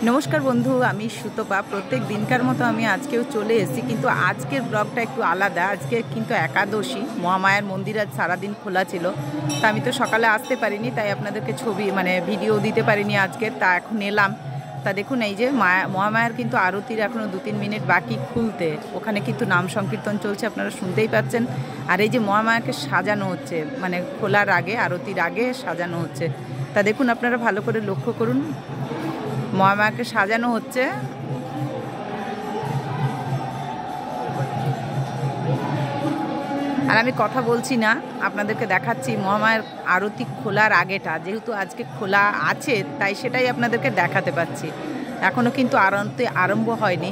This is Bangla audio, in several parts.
नमस्कार बंधु आमी सुतपा प्रत्येक दिनकार मतो आमी आजकेও चले एसेছি কিন্তু আজকের ব্লগটা একটু আলাদা। আজকে কিন্তু একাদশী, মহামায়ার মন্দির আজ সারা দিন খোলা ছিল। তা আমি তো সকালে আসতে পারিনি, তাই আপনাদেরকে ছবি ভিডিও দিতে পারিনি আজকে। তা এখন এলাম। তা দেখুন এই যে মহামায়ার কিন্তু আরতির এখনো 2-3 মিনিট বাকি খুলতে। ওখানে কিন্তু নাম সংকীর্তন চলছে, আপনারা শুনতেই পাচ্ছেন। আর এই যে মহামায়াকে সাজানো হচ্ছে, খোলার আগে, আরতির আগে সাজানো হচ্ছে। তা দেখুন আপনারা ভালো করে লক্ষ্য করুন, মহামায়াকে সাজানো হচ্ছে। আর আমি কথা বলছি না, আপনাদেরকে দেখাচ্ছি মহামায়ার আরতি খোলার আগেটা। যেহেতু আজকে খোলা আছে তাই সেটাই আপনাদেরকে দেখাতে পাচ্ছি। এখনো কিন্তু আরতি আরম্ভ হয়নি।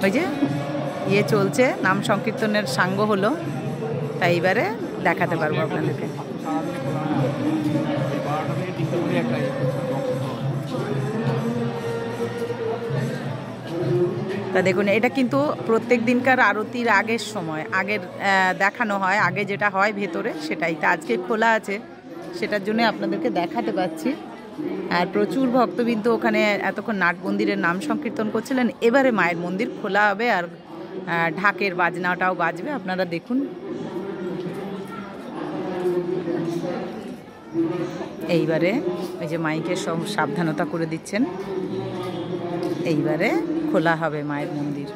ওই যে চলছে, নাম সংকীর্তনের সাঙ্গ হলো, তাই এবারে দেখাতে পারবো আপনাদেরকে। তা দেখুন এটা কিন্তু প্রত্যেক দিনকার আরতির আগের সময়, আগের দেখানো হয়, আগে যেটা হয় ভেতরে সেটাই। তা আজকে খোলা আছে, সেটার জন্য আপনাদেরকে দেখাতে পাচ্ছি। আর প্রচুর ভক্তবৃন্দ ওখানে এতক্ষণ নাট মন্দিরের নাম সংকীর্তন করছিলেন। এবারে মায়ের মন্দির খোলা হবে আর ঢাকের বাজনাটাও বাজবে, আপনারা দেখুন। এইবারে ওই যে মাইকে সব সাবধানতা করে দিচ্ছেন। এইবারে খোলা হবে মায়ের মন্দির।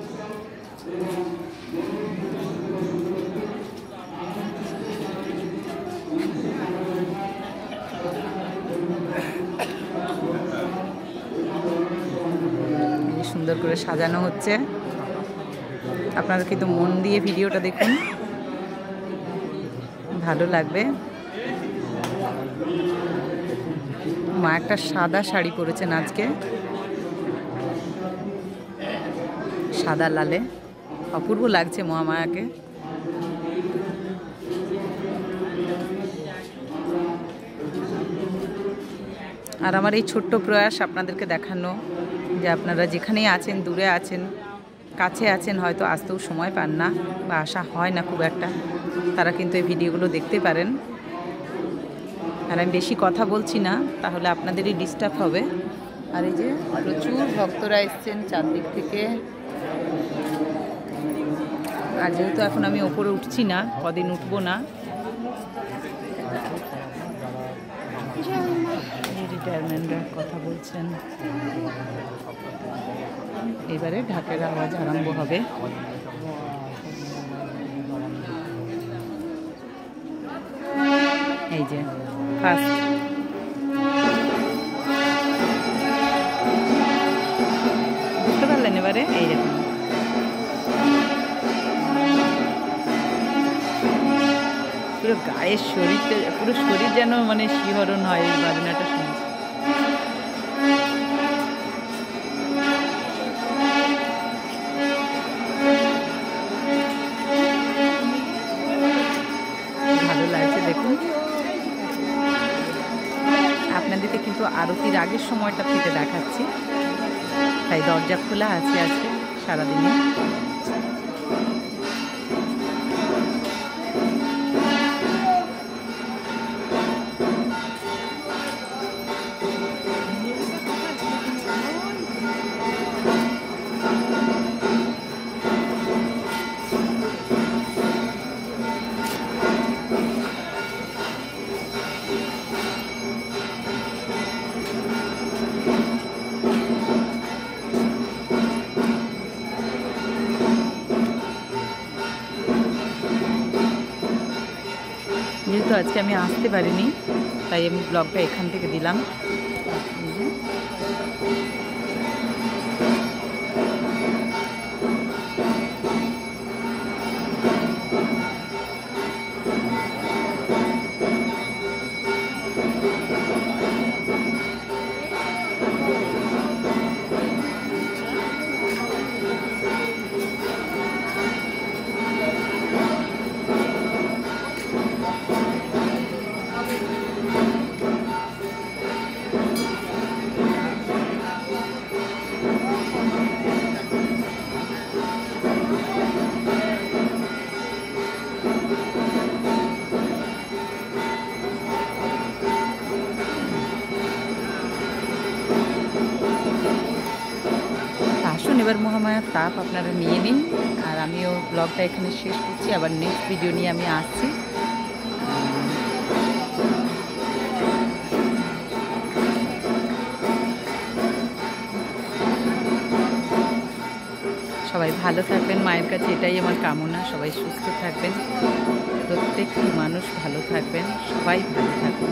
সুন্দর করে সাজানো হচ্ছে, আপনারা কিন্তু মন দিয়ে ভিডিওটা দেখুন, ভালো লাগবে। মা একটা সাদা শাড়ি পরেছেন আজকে, সাদা লালে অপূর্ব লাগছে মহামায়াকে। আর আমার এই ছোট্ট প্রয়াস আপনাদেরকে দেখানো, যে আপনারা যেখানেই আছেন, দূরে আছেন, কাছে আছেন, হয়তো আসতেও সময় পান না বা আসা হয় না খুব একটা, তারা কিন্তু এই ভিডিওগুলো দেখতে পারেন। আর আমি বেশি কথা বলছি না, তাহলে আপনাদেরই ডিস্টার্ব হবে। আর এই যে প্রচুর ভক্তরা এসছেন চারদিক থেকে। আর যেহেতু এখন আমি ওপরে উঠছি না, কদিন উঠবো না, রিটায়ারমেন্টরা কথা বলছেন। এবারে ঢাকের আওয়াজ আরম্ভ হবে। এই যে ফার্স্ট বুঝতে পারলেন এবারে? এই দেখুন পুরো গায়ের শরীরটা, পুরো শরীর যেন শিহরণ হয় এই বাজনাটা শুনে। ভালো লাগছে দেখুন। আপনাদেরকে কিন্তু আরতির আগের সময়টা থেকে দেখাচ্ছি, তাই দরজা খোলা আছে আজকে সারাদিনে। যেহেতু আজকে আমি আসতে পারিনি, তাই আমি ব্লগটা এখান থেকে দিলাম। এবার মহামায়ার তাপ আপনারা নিয়ে নিন। আর আমিও ব্লগটা এখানে শেষ করছি, আবার নেক্সট ভিডিও নিয়ে আমি আসছি। সবাই ভালো থাকবেন, মায়ের কাছে এটাই আমার কামনা। সবাই সুস্থ থাকবেন, প্রত্যেকটি মানুষ ভালো থাকবেন, সবাই ভালো থাকবেন।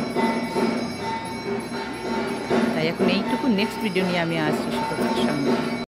তাই এখন এইটুকু, নেক্সট ভিডিও নিয়ে আমি আসছি সুতোপার সঙ্গে।